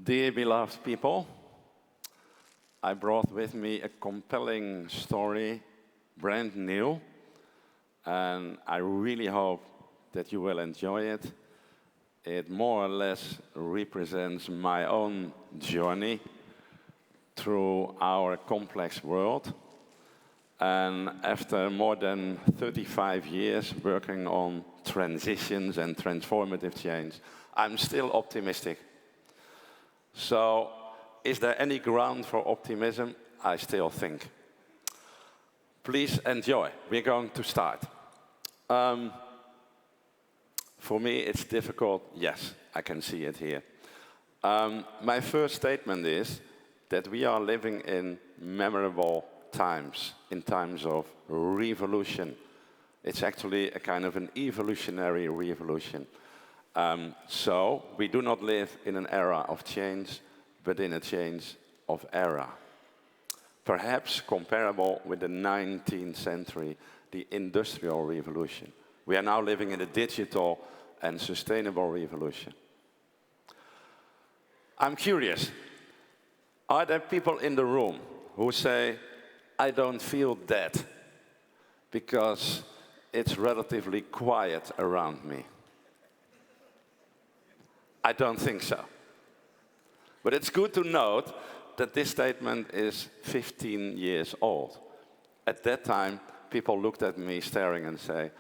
Dear beloved people, I brought with me a compelling story, brand new, and I really hope that you will enjoy it. It more or less represents my own journey through our complex world. And after more than 35 years working on transitions and transformative change, I'm still optimistic. So, is there any ground for optimism? I still think. Please enjoy. We're going to start. For me, it's difficult. Yes, I can see it here. My first statement is that we are living in memorable times, in times of revolution. It's actually a kind of an evolutionary revolution. So we do not live in an era of change, but in a change of era. Perhaps comparable with the 19th century, the Industrial Revolution. We are now living in a digital and sustainable revolution. I'm curious, are there people in the room who say, I don't feel that because it's relatively quiet around me? I don't think so. But it's good to note that this statement is 15 years old. At that time, people looked at me staring and say,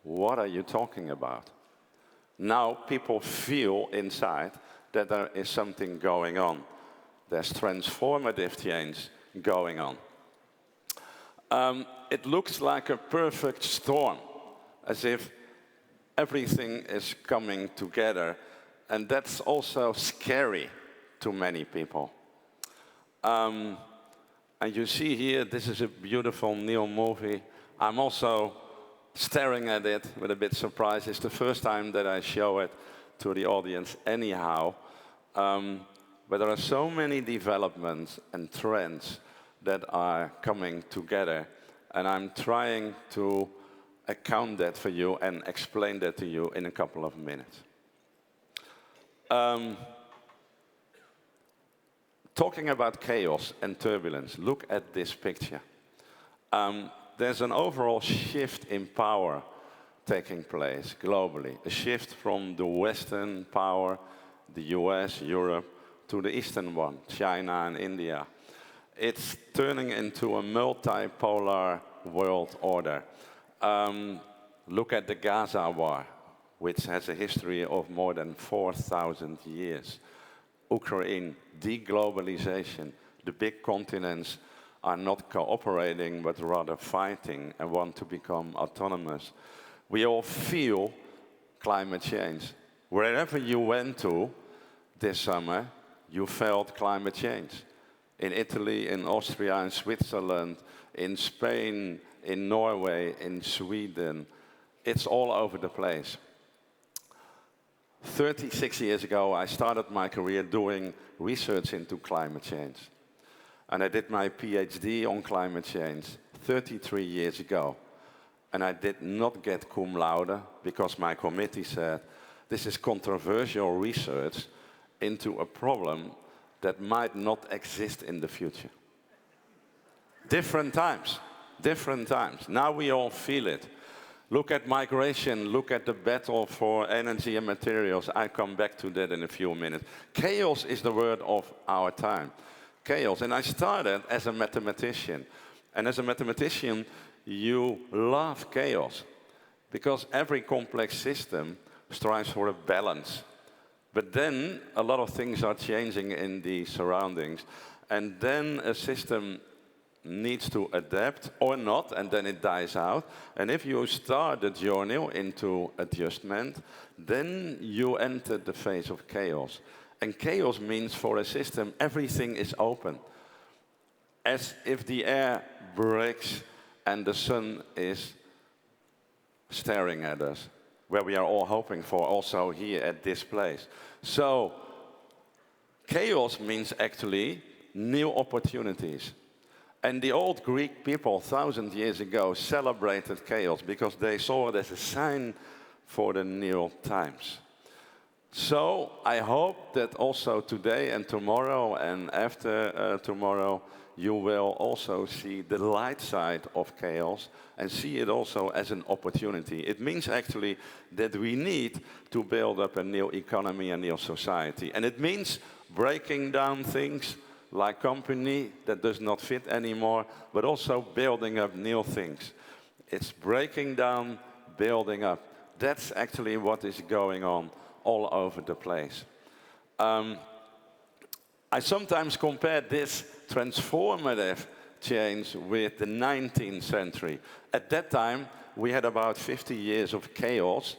what are you talking about? Now people feel inside that there is something going on. There's transformative change going on. It looks like a perfect storm, as if everything is coming together. And that's also scary to many people. And you see here, this is a beautiful new movie. I'm also staring at it with a bit surprised. It's the first time that I show it to the audience anyhow. But there are so many developments and trends that are coming together. And I'm trying to account that for you and explain that to you in a couple of minutes. Talking about chaos and turbulence, look at this picture. There's an overall shift in power taking place globally. A shift from the Western power, the US, Europe, to the Eastern one, China and India. It's turning into a multipolar world order. Look at the Gaza war, which has a history of more than 4,000 years. Ukraine, deglobalization. The big continents are not cooperating, but rather fighting and want to become autonomous. We all feel climate change. Wherever you went to this summer, you felt climate change. In Italy, in Austria, in Switzerland, in Spain, in Norway, in Sweden. It's all over the place. 36 years ago, I started my career doing research into climate change. And I did my PhD on climate change 33 years ago. And I did not get cum laude because my committee said, this is controversial research into a problem that might not exist in the future. Different times, different times. Now we all feel it. Look at migration, look at the battle for energy and materials. I come back to that in a few minutes. Chaos is the word of our time. Chaos. And I started as a mathematician. And as a mathematician, you love chaos. Because every complex system strives for a balance. But then a lot of things are changing in the surroundings. And then a system needs to adapt or not, and then it dies out. And if you start the journey into adjustment, then you enter the phase of chaos. And chaos means for a system, everything is open. As if the air breaks and the sun is staring at us, where we are all hoping for, also here at this place. So, chaos means actually new opportunities. And the old Greek people, 1,000 years ago, celebrated chaos because they saw it as a sign for the new times. So I hope that also today and tomorrow and after tomorrow, you will also see the light side of chaos and see it also as an opportunity. It means actually that we need to build up a new economy, a new society. And it means breaking down things like company that does not fit anymore, but also building up new things. It's breaking down, building up. That's actually what is going on all over the place. I sometimes compare this transformative change with the 19th century. At that time, we had about 50 years of chaos,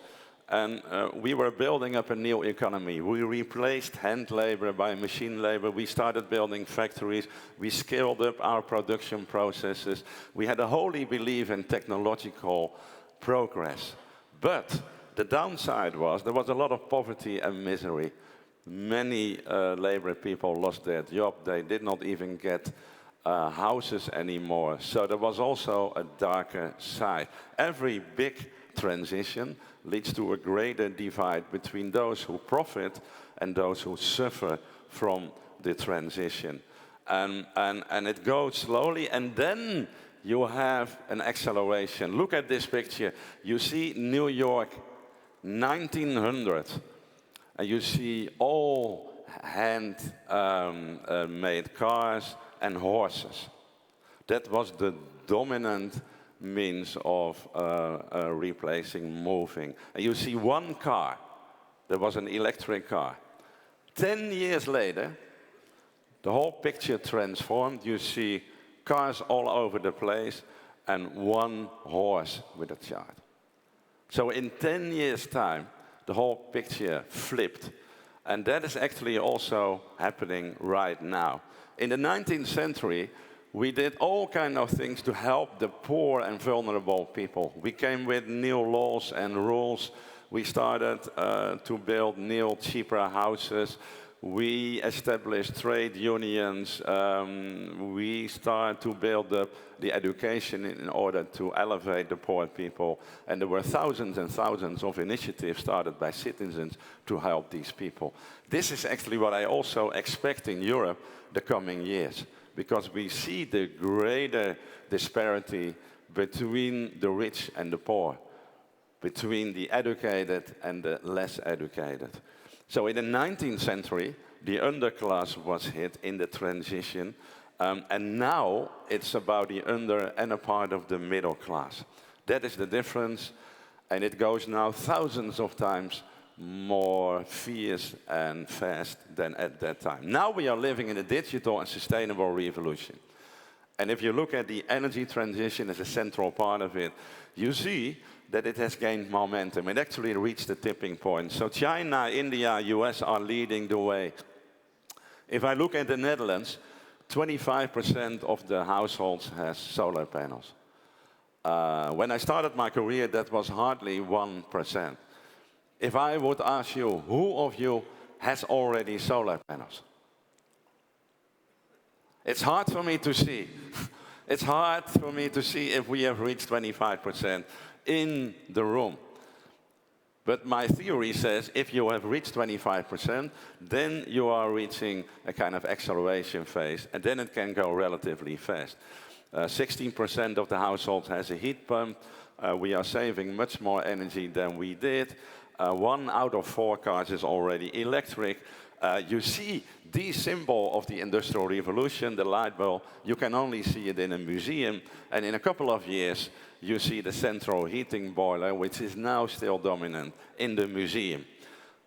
and we were building up a new economy. We replaced hand labor by machine labor. We started building factories. We scaled up our production processes. We had a holy belief in technological progress. But the downside was there was a lot of poverty and misery. Many labor people lost their job. They did not even get houses anymore. So there was also a darker side. Every big transition leads to a greater divide between those who profit and those who suffer from the transition. And it goes slowly, and then you have an acceleration. Look at this picture. You see New York, 1900. And you see all hand-made cars and horses. That was the dominant means of replacing moving. And you see one car. There was an electric car. 10 years later, the whole picture transformed. You see cars all over the place and one horse with a chart. So in 10 years' time, the whole picture flipped. And that is actually also happening right now. In the 19th century, we did all kinds of things to help the poor and vulnerable people. We came with new laws and rules. We started to build new, cheaper houses. We established trade unions. We started to build up the education in order to elevate the poor people. And there were thousands and thousands of initiatives started by citizens to help these people. This is actually what I also expect in Europe the coming years, because we see the greater disparity between the rich and the poor, between the educated and the less educated. So in the 19th century, the underclass was hit in the transition, and now it's about the under and a part of the middle class. That is the difference, and it goes now thousands of times more fierce and fast than at that time. Now we are living in a digital and sustainable revolution. And if you look at the energy transition as a central part of it, you see that it has gained momentum. It actually reached the tipping point. So China, India, US are leading the way. If I look at the Netherlands, 25% of the households has solar panels. When I started my career, that was hardly 1%. If I would ask you, who of you has already solar panels? It's hard for me to see. It's hard for me to see if we have reached 25% in the room. But my theory says if you have reached 25%, then you are reaching a kind of acceleration phase, and then it can go relatively fast. 16% of the households has a heat pump. We are saving much more energy than we did. 1 out of 4 cars is already electric. You see the symbol of the Industrial Revolution, the light bulb. You can only see it in a museum, and in a couple of years, you see the central heating boiler, which is now still dominant in the museum.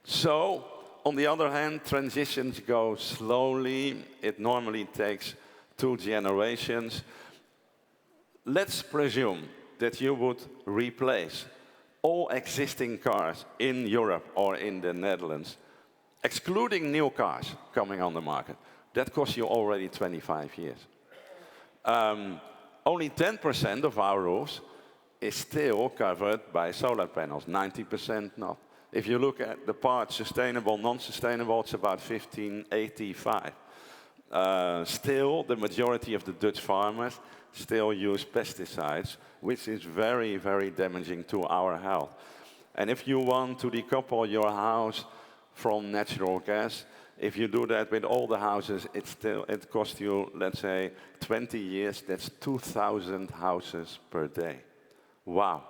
So, on the other hand, transitions go slowly. It normally takes 2 generations. Let's presume that you would replace all existing cars in Europe or in the Netherlands, excluding new cars coming on the market. That costs you already 25 years. Only 10% of our roofs is still covered by solar panels, 90% not. If you look at the part sustainable, non-sustainable, it's about 1585. Still, the majority of the Dutch farmers still use pesticides, which is very, very damaging to our health. And if you want to decouple your house from natural gas. If you do that with all the houses, it costs you, let's say, 20 years. That's 2,000 houses per day. Wow.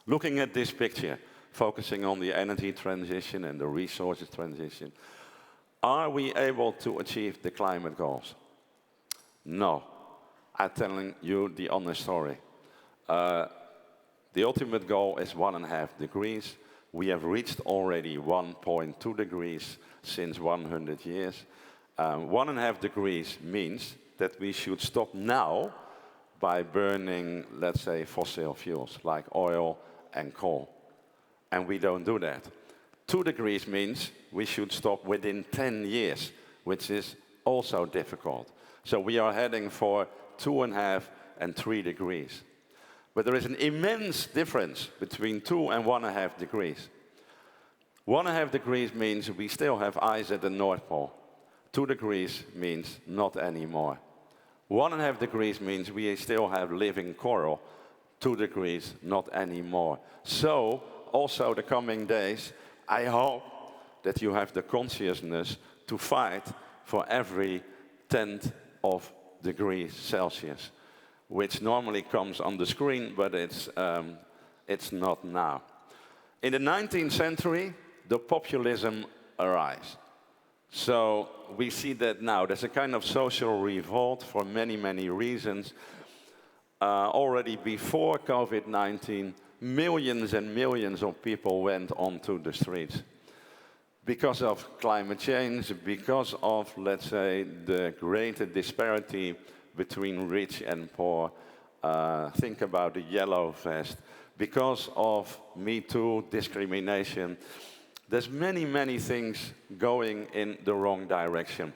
Looking at this picture, focusing on the energy transition and the resources transition, are we able to achieve the climate goals? No. I'm telling you the honest story. The ultimate goal is 1.5 degrees. We have reached already 1.2 degrees since 100 years. 1.5 degrees means that we should stop now by burning, let's say, fossil fuels like oil and coal. And we don't do that. 2 degrees means we should stop within 10 years, which is also difficult. So we are heading for 2.5 and 3 degrees. But there is an immense difference between 2 and 1.5 degrees. 1.5 degrees means we still have ice at the North Pole. 2 degrees means not anymore. 1.5 degrees means we still have living coral. 2 degrees, not anymore. So, also the coming days, I hope that you have the consciousness to fight for every 10th of degrees Celsius, which normally comes on the screen, but it's not now. In the 19th century, the populism arose. So we see that now. There's a kind of social revolt for many, many reasons. Already before COVID-19, millions and millions of people went onto the streets. Because of climate change, because of, let's say, the greater disparity between rich and poor. Think about the yellow vest. Because of Me Too, discrimination. There's many, many things going in the wrong direction.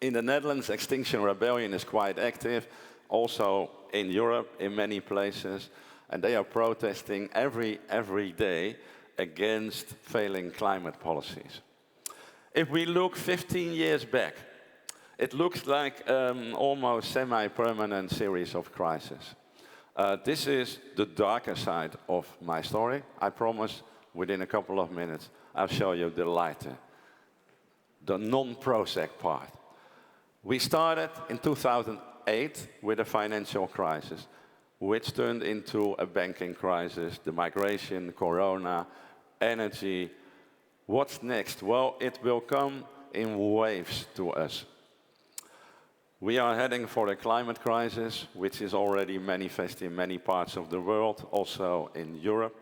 In the Netherlands, Extinction Rebellion is quite active. Also in Europe, in many places. And they are protesting every day against failing climate policies. If we look 15 years back, it looks like almost semi-permanent series of crises. This is the darker side of my story. I promise within a couple of minutes I'll show you the lighter, the non-Prozac part. We started in 2008 with a financial crisis, which turned into a banking crisis, the migration, corona, energy. What's next? Well, it will come in waves to us. We are heading for a climate crisis, which is already manifest in many parts of the world, also in Europe.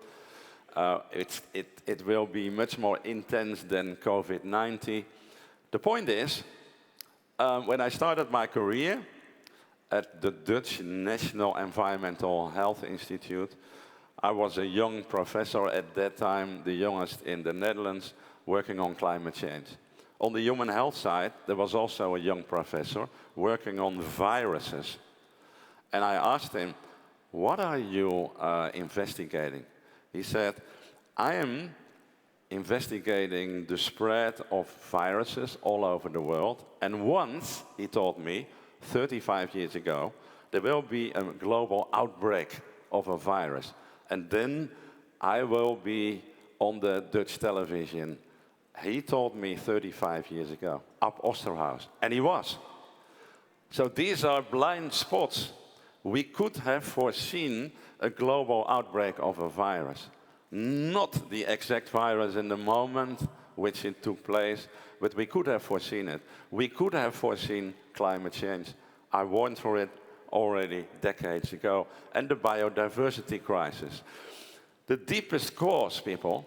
It will be much more intense than COVID-19. The point is, when I started my career at the Dutch National Environmental Health Institute, I was a young professor at that time, the youngest in the Netherlands, working on climate change. On the human health side, there was also a young professor working on viruses. And I asked him, what are you investigating? He said, I am investigating the spread of viruses all over the world. And once, he told me, 35 years ago, there will be a global outbreak of a virus. And then I will be on the Dutch television. He told me 35 years ago, up Osterhaus. And he was. So these are blind spots. We could have foreseen a global outbreak of a virus. Not the exact virus in the moment which it took place, but we could have foreseen it. We could have foreseen climate change. I warned for it already decades ago. And the biodiversity crisis. The deepest cause, people,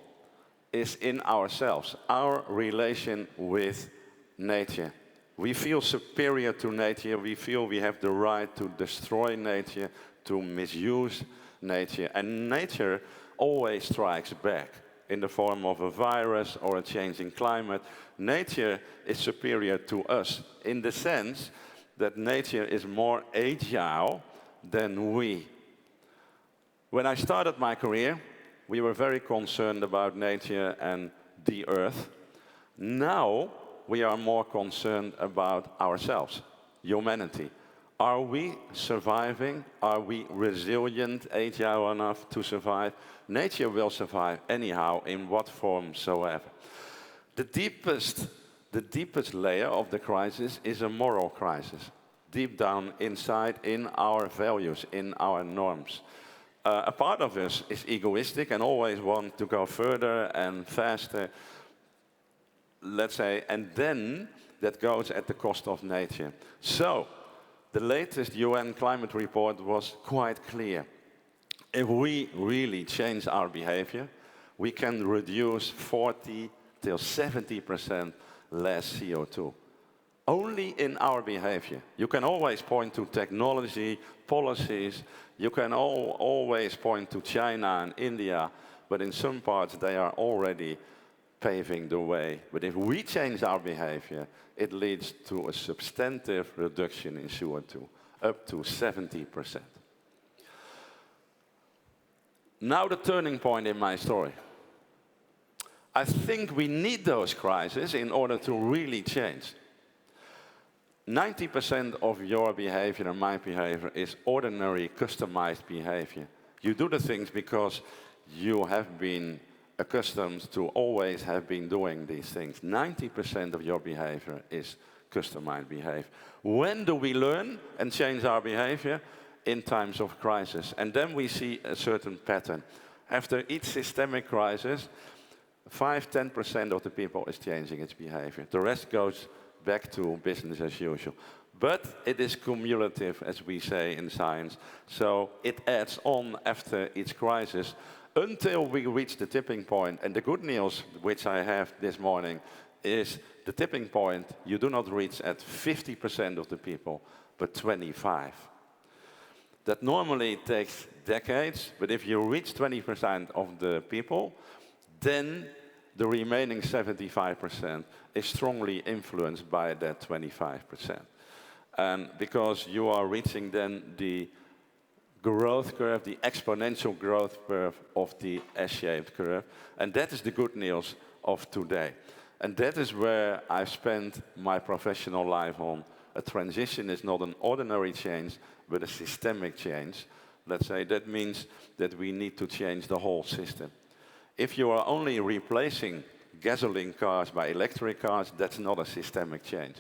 is in ourselves, our relation with nature. We feel superior to nature. We feel we have the right to destroy nature, to misuse nature. And nature always strikes back in the form of a virus or a changing climate. Nature is superior to us in the sense that nature is more agile than we. When I started my career, we were very concerned about nature and the earth. Now we are more concerned about ourselves, humanity. Are we surviving? Are we resilient, agile enough to survive? Nature will survive anyhow, in what form soever. The deepest layer of the crisis is a moral crisis, deep down inside in our values, in our norms. A part of us is egoistic and always want to go further and faster, let's say, and then that goes at the cost of nature. So, the latest UN climate report was quite clear. If we really change our behavior, we can reduce 40 till 70% less CO2. Only in our behavior. You can always point to technology, policies, you can always point to China and India, but in some parts they are already paving the way. But if we change our behavior, it leads to a substantive reduction in CO2, up to 70%. Now the turning point in my story. I think we need those crises in order to really change. 90% of your behavior and my behavior is ordinary, customized behavior. You do the things because you have been accustomed to always have been doing these things. 90% of your behavior is customized behavior. When do we learn and change our behavior? In times of crisis. And then we see a certain pattern. After each systemic crisis, 5–10% of the people is changing its behavior. The rest goes back to business as usual. But it is cumulative, as we say in science. So it adds on after each crisis until we reach the tipping point. And the good news, which I have this morning, is the tipping point you do not reach at 50% of the people, but 25%. That normally takes decades, but if you reach 20% of the people, then the remaining 75% is strongly influenced by that 25%. And because you are reaching then the growth curve, the exponential growth curve of the S-shaped curve, and that is the good news of today. And that is where I've spent my professional life on. A transition is not an ordinary change, but a systemic change. Let's say that means that we need to change the whole system. If you are only replacing gasoline cars by electric cars, that's not a systemic change.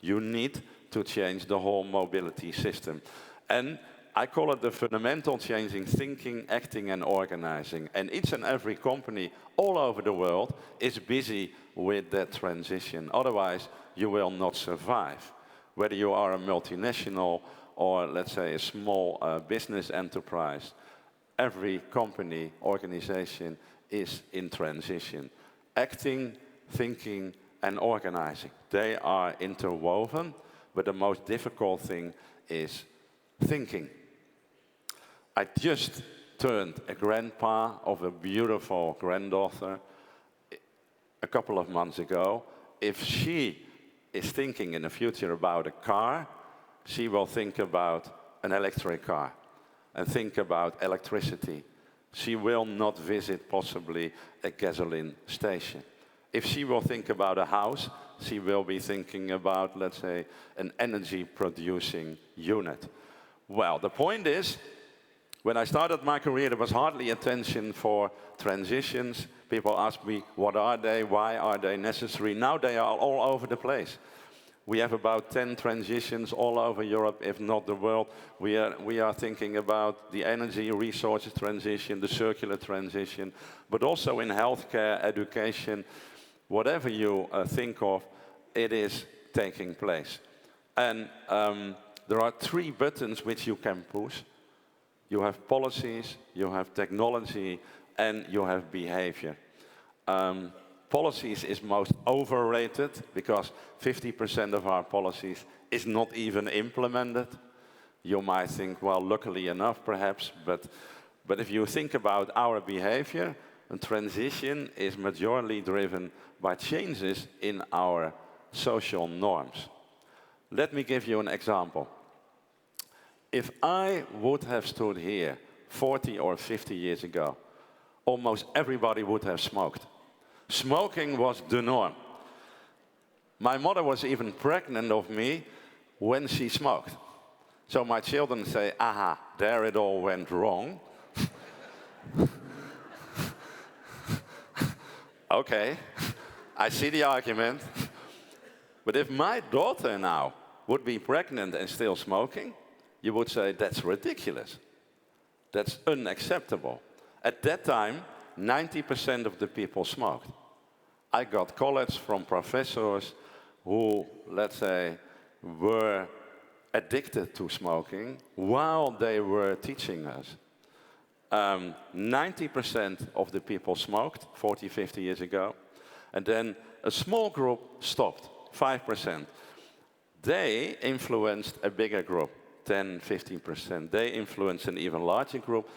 You need to change the whole mobility system. And I call it the fundamental change in thinking, acting and organizing. And each and every company all over the world is busy with that transition. Otherwise, you will not survive. Whether you are a multinational or, let's say, a small business enterprise, every company, organization is in transition. Acting, thinking, and organizing. They are interwoven, but the most difficult thing is thinking. I just turned a grandpa of a beautiful granddaughter a couple of months ago. If she is thinking in the future about a car, she will think about an electric car and think about electricity. She will not visit possibly a gasoline station. If she will think about a house, she will be thinking about, let's say, an energy producing unit. Well, the point is, when I started my career, there was hardly attention for transitions. People ask me, what are they? Why are they necessary? Now they are all over the place. We have about 10 transitions all over Europe, if not the world. We are thinking about the energy resources transition, the circular transition, but also in healthcare, education, whatever you think of, it is taking place. And there are 3 buttons which you can push. You have policies, you have technology, and you have behavior. Policies is most overrated because 50% of our policies is not even implemented. You might think, well, luckily enough perhaps, but if you think about our behavior, a transition is majorly driven by changes in our social norms. Let me give you an example. If I would have stood here 40 or 50 years ago, almost everybody would have smoked. Smoking was the norm. My mother was even pregnant of me when she smoked. So my children say, aha, there it all went wrong. Okay. I see the argument. But if my daughter now would be pregnant and still smoking, you would say, that's ridiculous. That's unacceptable. At that time, 90% of the people smoked. I got college from professors who, let's say, were addicted to smoking while they were teaching us. 90% of the people smoked 40, 50 years ago. And then a small group stopped, 5%. They influenced a bigger group, 10, 15%. They influenced an even larger group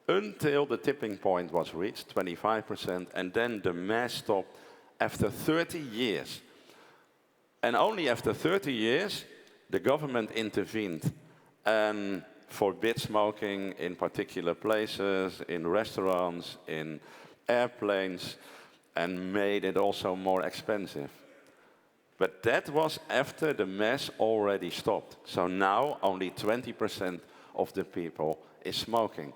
until the tipping point was reached, 25%, and then the mass stopped after 30 years. And only after 30 years, the government intervened and forbid smoking in particular places, in restaurants, in airplanes, and made it also more expensive. But that was after the mass already stopped. So now only 20% of the people is smoking.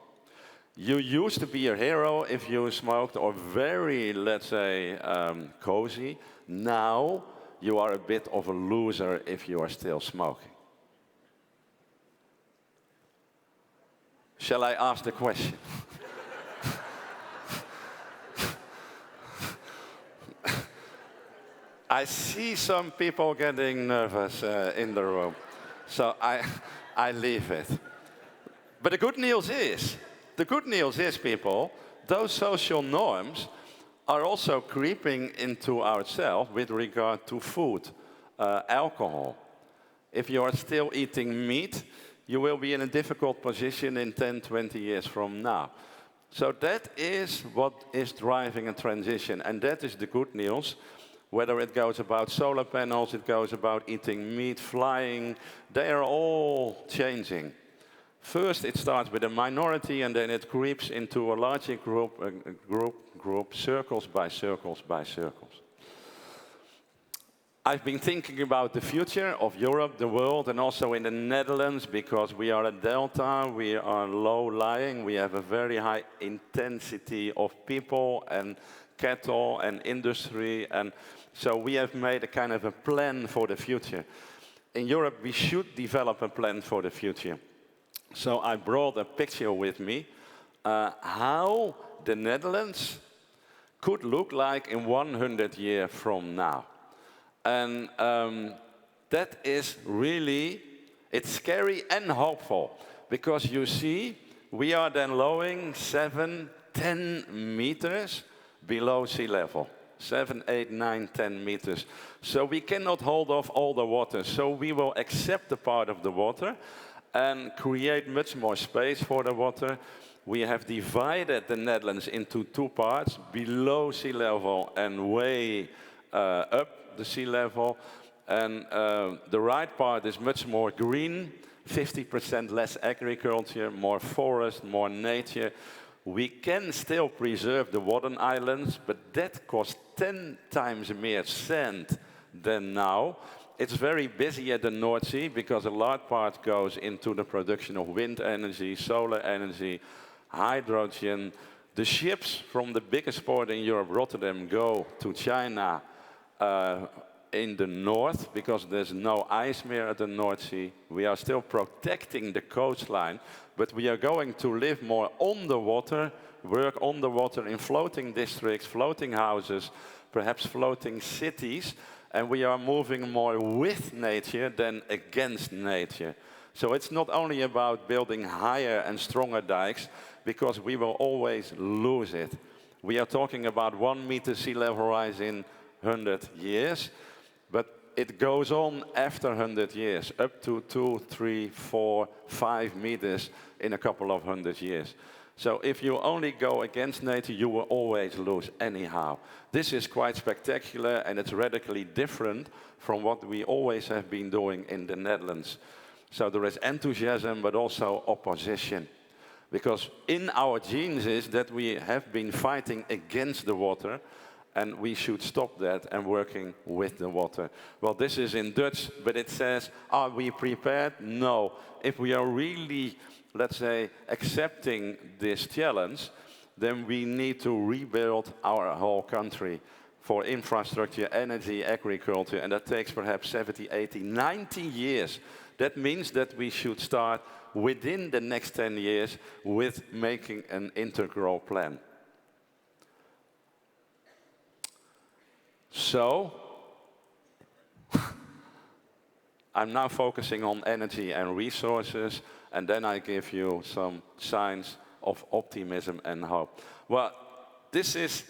You used to be a hero if you smoked, or very, let's say, cozy. Now you are a bit of a loser if you are still smoking. Shall I ask the question? I see some people getting nervous in the room, so I leave it. But the good news is, people, those social norms are also creeping into ourselves with regard to food, alcohol. If you are still eating meat, you will be in a difficult position in 10, 20 years from now. So that is what is driving a transition, and that is the good news. Whether it goes about solar panels, it goes about eating meat, flying, they are all changing. First, it starts with a minority, and then it creeps into a larger group, circles by circles by circles. I've been thinking about the future of Europe, the world, and also in the Netherlands, because we are a delta, we are low-lying, we have a very high intensity of people and cattle and industry, and so we have made a kind of a plan for the future. In Europe, we should develop a plan for the future. So I brought a picture with me, how the Netherlands could look like in 100 years from now. And that is really, it's scary and hopeful, because you see, we are then lowering 7, 10 meters below sea level. 7, 8, 9, 10 meters. So we cannot hold off all the water. So we will accept a part of the water and create much more space for the water. We have divided the Netherlands into two parts, below sea level and way up the sea level. And the right part is much more green, 50% less agriculture, more forest, more nature. We can still preserve the Wadden Islands, but that costs 10 times more sand than now. It's very busy at the North Sea because a large part goes into the production of wind energy, solar energy, hydrogen. The ships from the biggest port in Europe, Rotterdam, go to China in the north because there's no ice more at the North Sea. We are still protecting the coastline, but we are going to live more on the water, work on the water in floating districts, floating houses, perhaps floating cities, and we are moving more with nature than against nature. So it's not only about building higher and stronger dikes, because we will always lose it. We are talking about 1 meter sea level rise in 100 years, but it goes on after 100 years, up to 2, 3, 4, 5 meters in a couple of 100 years. So if you only go against nature, you will always lose anyhow. This is quite spectacular, and it's radically different from what we always have been doing in the Netherlands. So there is enthusiasm, but also opposition. Because in our genes is that we have been fighting against the water, and we should stop that and working with the water. Well, this is in Dutch, but it says, are we prepared? No. If we are really, let's say, accepting this challenge, then we need to rebuild our whole country. for infrastructure, energy, agriculture, and that takes perhaps 70, 80, 90 years. That means that we should start within the next 10 years with making an integral plan. So, I'm now focusing on energy and resources, and then I give you some signs of optimism and hope. Well, this is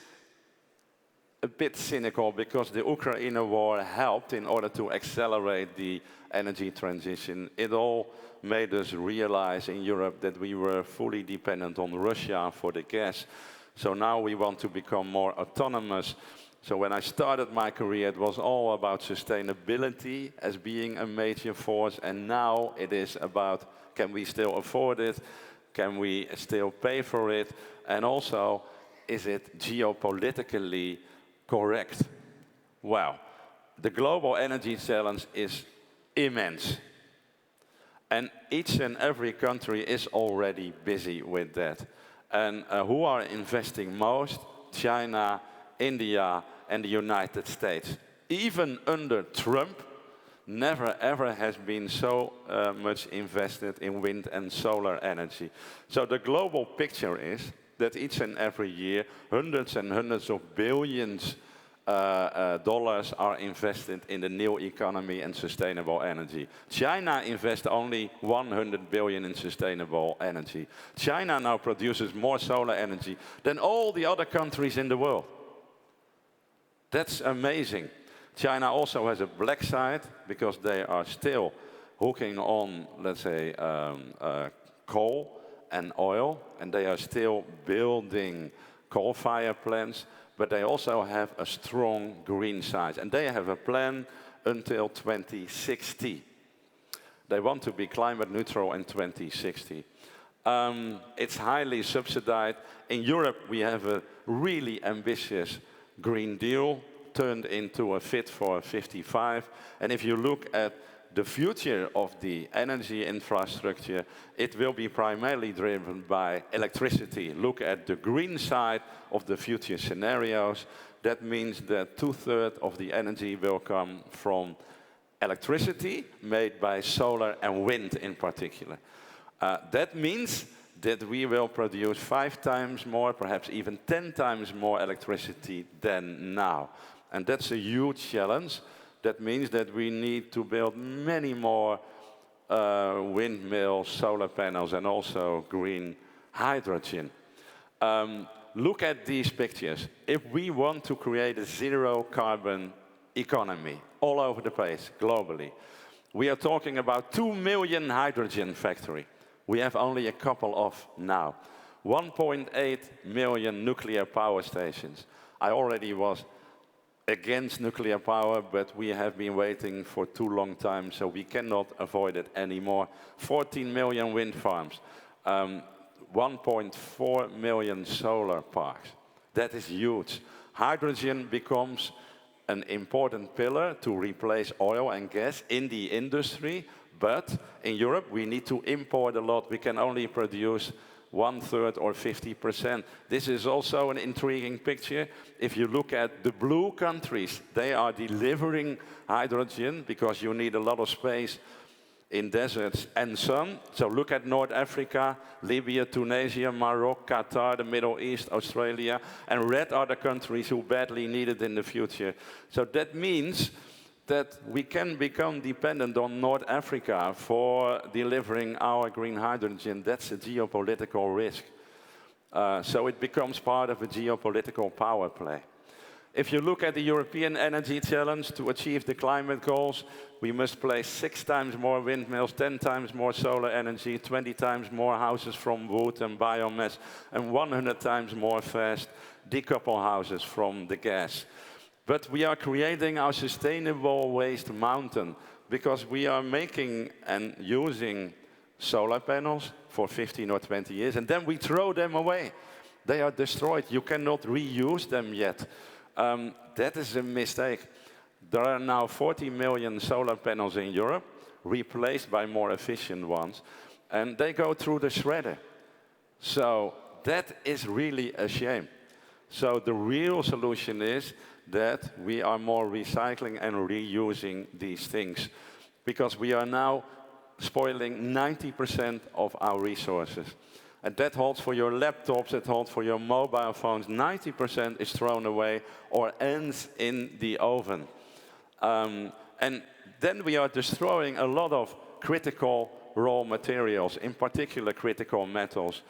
a bit cynical because the Ukraine war helped in order to accelerate the energy transition. It all made us realize in Europe that we were fully dependent on Russia for the gas. So now we want to become more autonomous. So when I started my career, it was all about sustainability as being a major force, and now it is about, can we still afford it? Can we still pay for it? And also, is it geopolitically correct? Well, the global energy challenge is immense. And each and every country is already busy with that. And who are investing most? China, India, and the United States. Even under Trump, never ever has been so much invested in wind and solar energy. So the global picture is that each and every year, hundreds and hundreds of billions dollars are invested in the new economy and sustainable energy. China invests only 100 billion in sustainable energy. China now produces more solar energy than all the other countries in the world. That's amazing. China also has a black side because they are still hooking on, let's say, coal and oil, and they are still building coal-fired plants, but they also have a strong green side, and they have a plan until 2060. They want to be climate neutral in 2060. It's highly subsidized. In Europe, we have a really ambitious Green Deal turned into a Fit for 55. And if you look at the future of the energy infrastructure, it will be primarily driven by electricity. Look at the green side of the future scenarios. That means that 2/3 of the energy will come from electricity made by solar and wind in particular. That means that we will produce 5 times more, perhaps even 10 times more electricity than now. And that's a huge challenge. That means that we need to build many more windmills, solar panels, and also green hydrogen. Look at these pictures. If we want to create a zero-carbon economy all over the place, globally, we are talking about 2 million hydrogen factories. We have only a couple of now. 1.8 million nuclear power stations. I already was against nuclear power, but we have been waiting for too long time, so we cannot avoid it anymore. 14 million wind farms, 1.4 million solar parks. That is huge. Hydrogen becomes an important pillar to replace oil and gas in the industry, but in Europe we need to import a lot. We can only produce 1/3 or 50%. This is also an intriguing picture. If you look at the blue countries, they are delivering hydrogen because you need a lot of space in deserts and sun. So look at North Africa, Libya, Tunisia, Morocco, Qatar, the Middle East, Australia, and red are the countries who badly need it in the future. So that means that we can become dependent on North Africa for delivering our green hydrogen. That's a geopolitical risk. So it becomes part of a geopolitical power play. If you look at the European energy challenge to achieve the climate goals, we must place 6 times more windmills, 10 times more solar energy, 20 times more houses from wood and biomass, and 100 times more fast decouple houses from the gas. But we are creating our sustainable waste mountain because we are making and using solar panels for 15 or 20 years, and then we throw them away. They are destroyed. You cannot reuse them yet. That is a mistake. There are now 40 million solar panels in Europe, replaced by more efficient ones, and they go through the shredder. So that is really a shame. So the real solution is that we are more recycling and reusing these things, because we are now spoiling 90% of our resources. And that holds for your laptops, it holds for your mobile phones. 90% is thrown away or ends in the oven. And then we are destroying a lot of critical raw materials, in particular critical metals.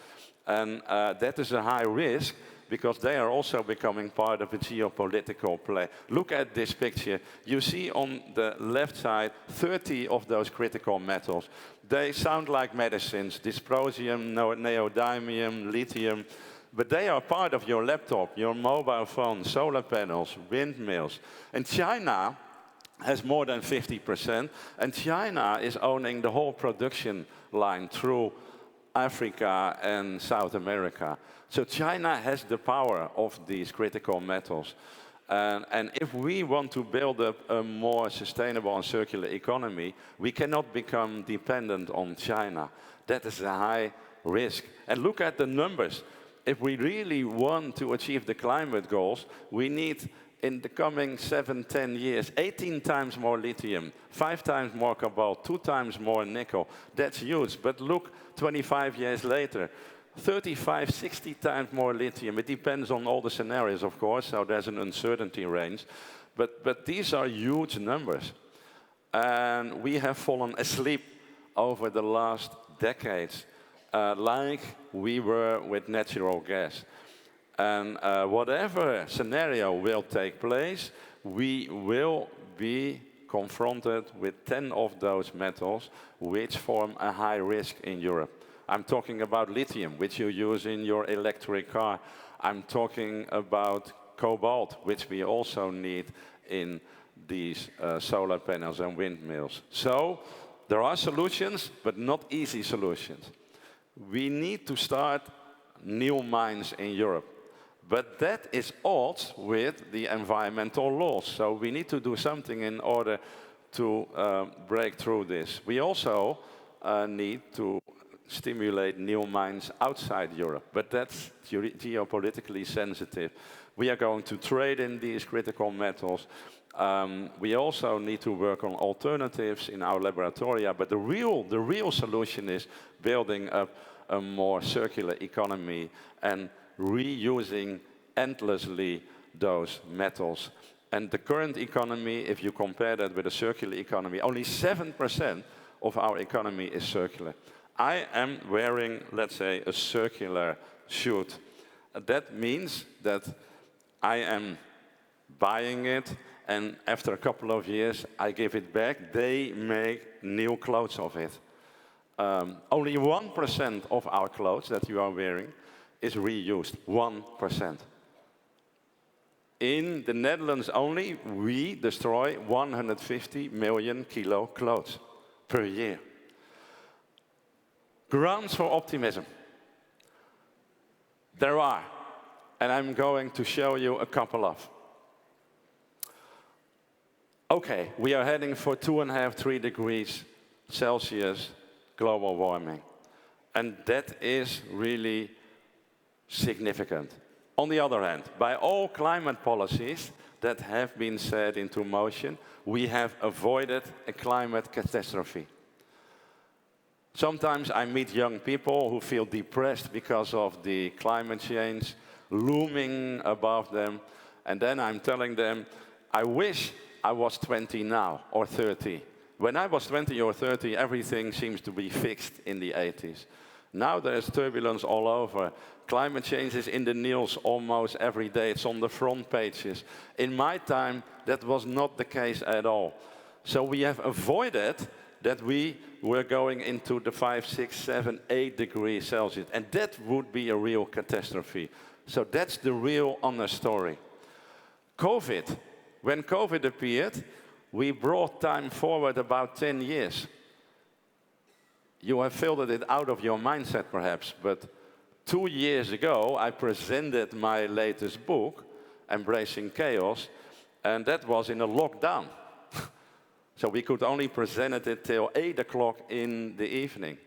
And that is a high risk, because they are also becoming part of a geopolitical play. Look at this picture. You see on the left side 30 of those critical metals. They sound like medicines: dysprosium, neodymium, lithium. But they are part of your laptop, your mobile phone, solar panels, windmills. And China has more than 50%. And China is owning the whole production line through Africa and South America. So China has the power of these critical metals. And if we want to build up a more sustainable and circular economy, we cannot become dependent on China. That is a high risk. And look at the numbers. If we really want to achieve the climate goals, we need, in the coming 7-10 years, 18 times more lithium, 5 times more cobalt, 2 times more nickel. That's huge. But look, 25 years later, 35, 60 times more lithium. It depends on all the scenarios, of course, so there's an uncertainty range. But these are huge numbers. And we have fallen asleep over the last decades, like we were with natural gas. And whatever scenario will take place, we will be confronted with 10 of those metals which form a high risk in Europe. I'm talking about lithium, which you use in your electric car. I'm talking about cobalt, which we also need in these solar panels and windmills. So there are solutions, but not easy solutions. We need to start new mines in Europe. But that is odds with the environmental laws. So we need to do something in order to break through this. We also need to stimulate new mines outside Europe, but that's geopolitically sensitive. We are going to trade in these critical metals. We also need to work on alternatives in our laboratoria, but the real solution is building up a more circular economy and reusing endlessly those metals. And the current economy, if you compare that with a circular economy, only 7% of our economy is circular. I am wearing, let's say, a circular suit. That means that I am buying it, and after a couple of years, I give it back. They make new clothes of it. Only 1% of our clothes that you are wearing is reused, 1%. In the Netherlands only, we destroy 150 million kilo clothes per year. Grounds for optimism. There are, and I'm going to show you a couple of. Okay, we are heading for 2.5, 3 degrees Celsius global warming. And that is really significant. On the other hand, by all climate policies that have been set into motion, we have avoided a climate catastrophe. Sometimes I meet young people who feel depressed because of the climate change looming above them. And then I'm telling them, I wish I was 20 now, or 30. When I was 20 or 30, everything seems to be fixed in the 80s. Now there's turbulence all over. Climate change is in the news almost every day. It's on the front pages. In my time, that was not the case at all. So we have avoided that we were going into the 5, 6, 7, 8 degrees Celsius. And that would be a real catastrophe. So that's the real honest story. COVID. When COVID appeared, we brought time forward about 10 years. You have filtered it out of your mindset, perhaps, but 2 years ago, I presented my latest book, Embracing Chaos, and that was in a lockdown. So we could only present it till 8 o'clock in the evening.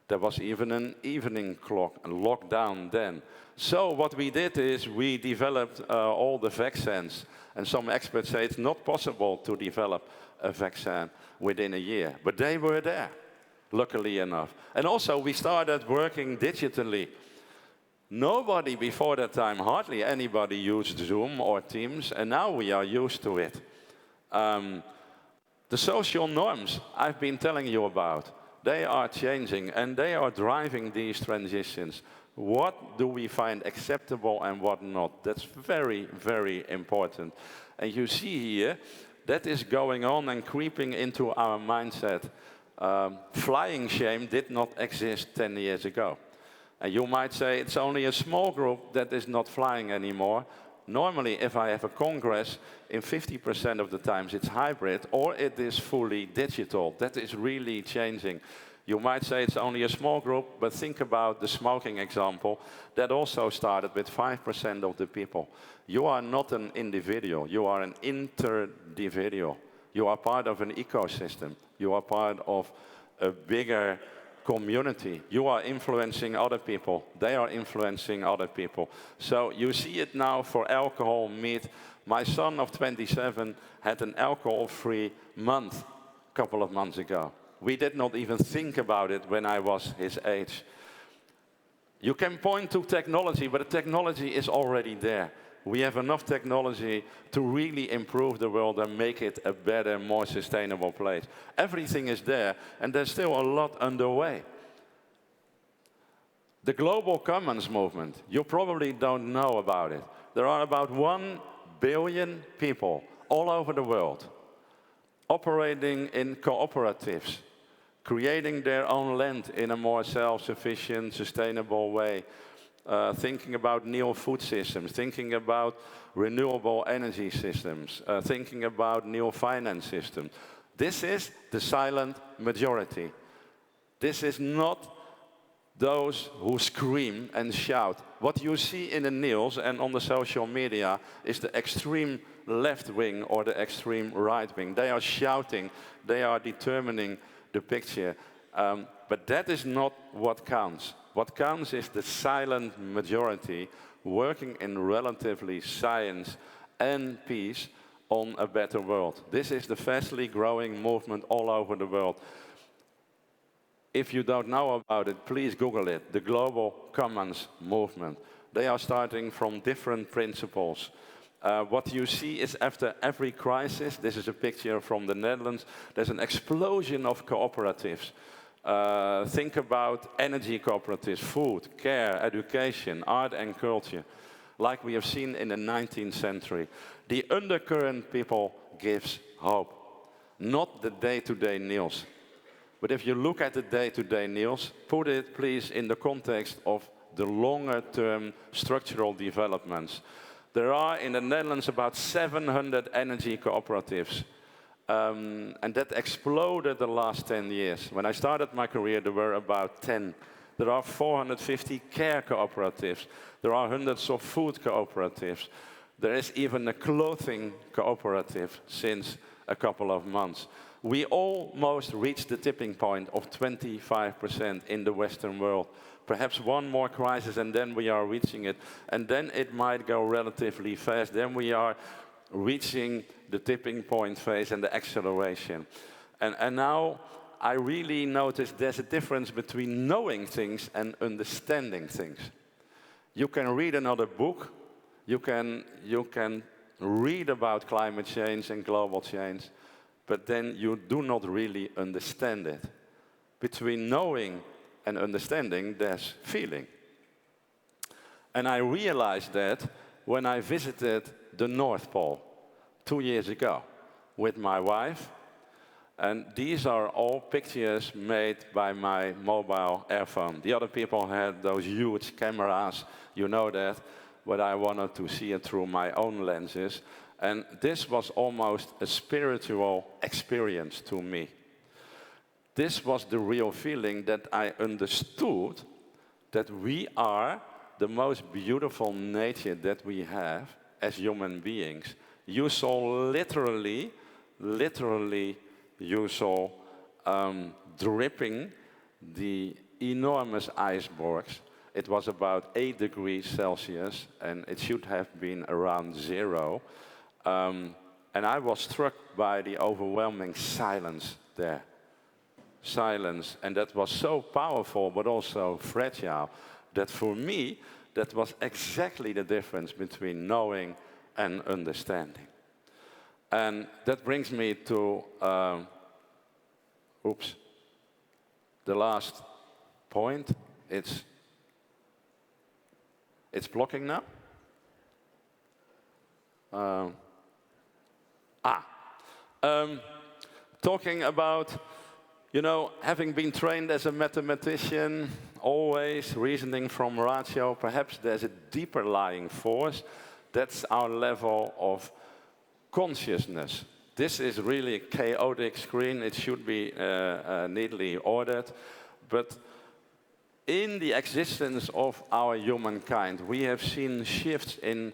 There was even an evening clock, a lockdown then. So what we did is we developed all the vaccines. And some experts say it's not possible to develop a vaccine within a year. But they were there, luckily enough. And also we started working digitally. Nobody before that time, hardly anybody used Zoom or Teams, and now we are used to it. The social norms I've been telling you about, they are changing and they are driving these transitions. What do we find acceptable and what not? That's very, very important. And you see here, that is going on and creeping into our mindset. Flying shame did not exist 10 years ago. And you might say it's only a small group that is not flying anymore. Normally, if I have a congress, in 50% of the times it's hybrid or it is fully digital. That is really changing. You might say it's only a small group, but think about the smoking example. That also started with 5% of the people. You are not an individual, you are an interindividual. You are part of an ecosystem. You are part of a bigger community. You are influencing other people. They are influencing other people. So you see it now for alcohol, meat. My son of 27 had an alcohol-free month a couple of months ago. We did not even think about it when I was his age. You can point to technology, but the technology is already there. We have enough technology to really improve the world and make it a better, more sustainable place. Everything is there, and there's still a lot underway. The global commons movement, you probably don't know about it. There are about 1 billion people all over the world operating in cooperatives, creating their own land in a more self-sufficient, sustainable way. Thinking about new food systems, thinking about renewable energy systems, thinking about new finance systems. This is the silent majority. This is not those who scream and shout. What you see in the news and on the social media is the extreme left wing or the extreme right wing. They are shouting, they are determining the picture. But that is not what counts. What counts is the silent majority working in relatively science and peace on a better world. This is the fastly growing movement all over the world. If you don't know about it, please Google it, the Global Commons movement. They are starting from different principles. What you see is after every crisis, this is a picture from the Netherlands, there's an explosion of cooperatives. Think about energy cooperatives, food, care, education, art and culture, like we have seen in the 19th century. The undercurrent, people, gives hope, not the day-to-day news. But if you look at the day-to-day news, put it please in the context of the longer-term structural developments. There are in the Netherlands about 700 energy cooperatives. And that exploded the last 10 years. When I started my career, there were about 10. There are 450 care cooperatives. There are hundreds of food cooperatives. There is even a clothing cooperative since a couple of months. We almost reached the tipping point of 25% in the Western world. Perhaps one more crisis and then we are reaching it. And then it might go relatively fast. Then we are reaching the tipping point phase and the acceleration. And now I really notice there's a difference between knowing things and understanding things. You can read another book, you can read about climate change and global change, but then you do not really understand it. Between knowing and understanding, there's feeling. And I realized that when I visited the North Pole 2 years ago with my wife. And these are all pictures made by my mobile iPhone. The other people had those huge cameras, you know that, but I wanted to see it through my own lenses. And this was almost a spiritual experience to me. This was the real feeling that I understood that we are the most beautiful nature that we have as human beings. You saw literally, you saw dripping the enormous icebergs. It was about 8 degrees Celsius, and it should have been around 0. And I was struck by the overwhelming silence there. Silence, and that was so powerful, but also fragile, that for me, that was exactly the difference between knowing and understanding. And that brings me to, the last point. It's blocking now. Talking about, you know, having been trained as a mathematician, always reasoning from ratio, perhaps there's a deeper lying force. That's our level of consciousness. This is really a chaotic screen. It should be neatly ordered. But in the existence of our humankind, we have seen shifts in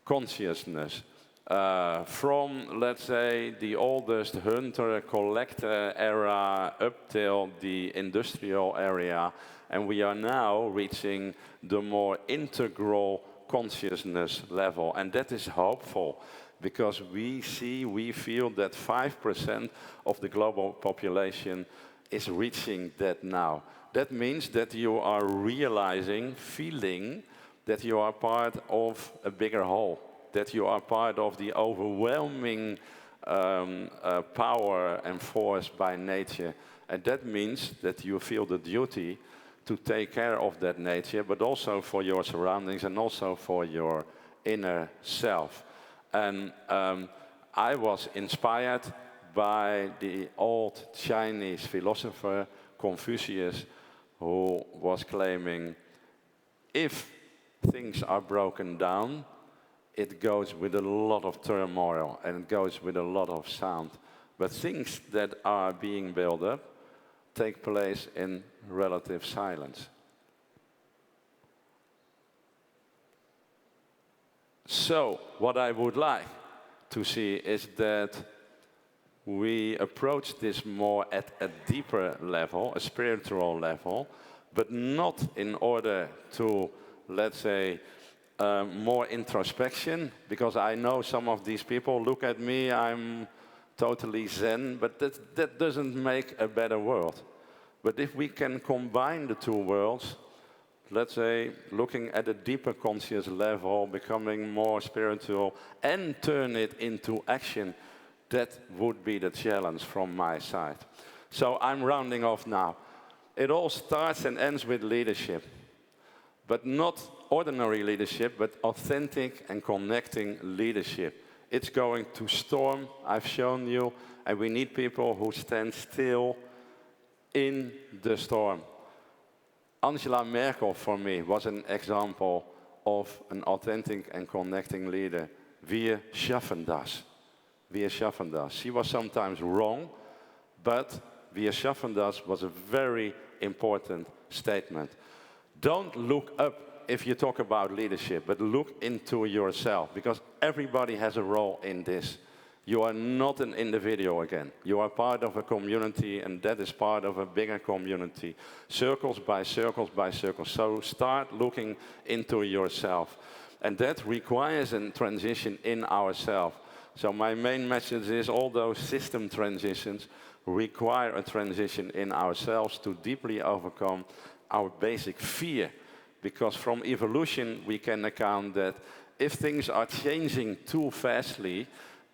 consciousness. From, let's say, the oldest hunter-collector era up till the industrial area, and we are now reaching the more integral consciousness level. And that is hopeful, because we feel that 5% of the global population is reaching that now. That means that you are realizing, feeling, that you are part of a bigger whole, that you are part of the overwhelming power and force by nature. And that means that you feel the duty to take care of that nature, but also for your surroundings and also for your inner self. And I was inspired by the old Chinese philosopher Confucius, who was claiming, if things are broken down, it goes with a lot of turmoil and it goes with a lot of sound. But things that are being built up take place in relative silence. So, what I would like to see is that we approach this more at a deeper level, a spiritual level, but not in order to, let's say, more introspection, because I know some of these people look at me, I'm totally zen, but that doesn't make a better world. But if we can combine the two worlds, let's say, looking at a deeper conscious level, becoming more spiritual, and turn it into action, that would be the challenge from my side. So I'm rounding off now. It all starts and ends with leadership, but not ordinary leadership, but authentic and connecting leadership. It's going to storm, I've shown you, and we need people who stand still in the storm. Angela Merkel, for me, was an example of an authentic and connecting leader. Wir schaffen das. Wir schaffen das. She was sometimes wrong, but wir schaffen das was a very important statement. Don't look up if you talk about leadership, but look into yourself, because everybody has a role in this. You are not an individual again. You are part of a community, and that is part of a bigger community. Circles by circles by circles. So start looking into yourself. And that requires a transition in ourselves. So my main message is all those system transitions require a transition in ourselves to deeply overcome our basic fear. Because from evolution we can account that if things are changing too fastly,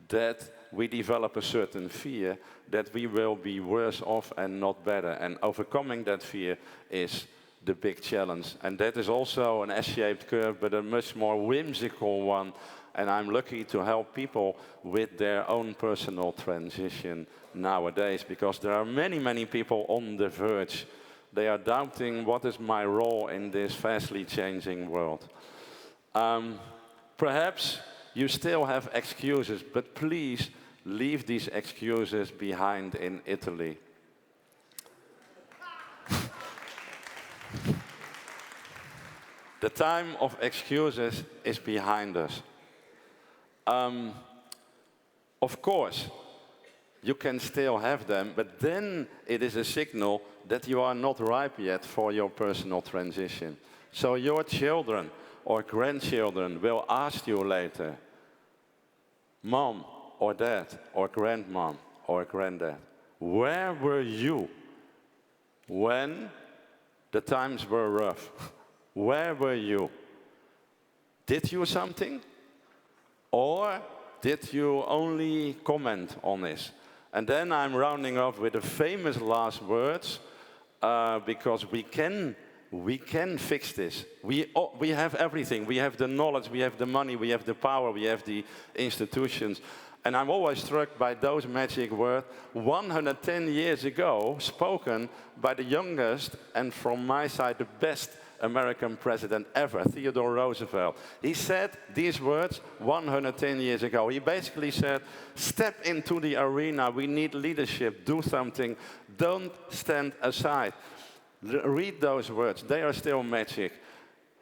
that we develop a certain fear that we will be worse off and not better. And overcoming that fear is the big challenge. And that is also an S-shaped curve, but a much more whimsical one. And I'm lucky to help people with their own personal transition nowadays, because there are many, many people on the verge. They are doubting, what is my role in this fastly changing world? Perhaps you still have excuses, but please leave these excuses behind in Italy. The time of excuses is behind us. Of course, you can still have them, but then it is a signal that you are not ripe yet for your personal transition. So your children or grandchildren will ask you later, Mom or Dad or Grandmom or Granddad, where were you when the times were rough? Where were you? Did you something? Or did you only comment on this? And then I'm rounding off with the famous last words, because we can fix this. We have everything. We have the knowledge, we have the money, we have the power, we have the institutions. And I'm always struck by those magic words, 110 years ago, spoken by the youngest, and from my side, the best American president ever, Theodore Roosevelt. He said these words 110 years ago. He basically said, step into the arena, we need leadership, do something, don't stand aside. Read those words, they are still magic.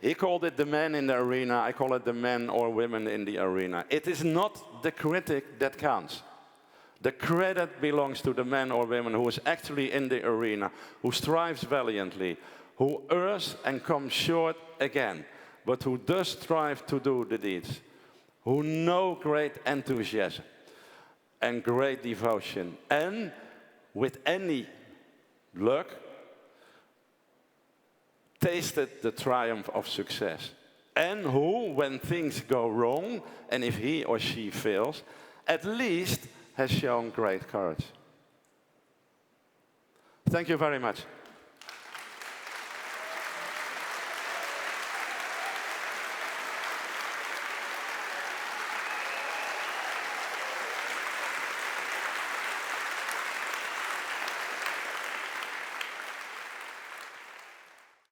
He called it the man in the arena, I call it the men or women in the arena. It is not the critic that counts. The credit belongs to the man or woman who is actually in the arena, who strives valiantly, who errs and comes short again, but who does strive to do the deeds, who know great enthusiasm and great devotion, and with any luck, tasted the triumph of success, and who, when things go wrong, and if he or she fails, at least has shown great courage. Thank you very much.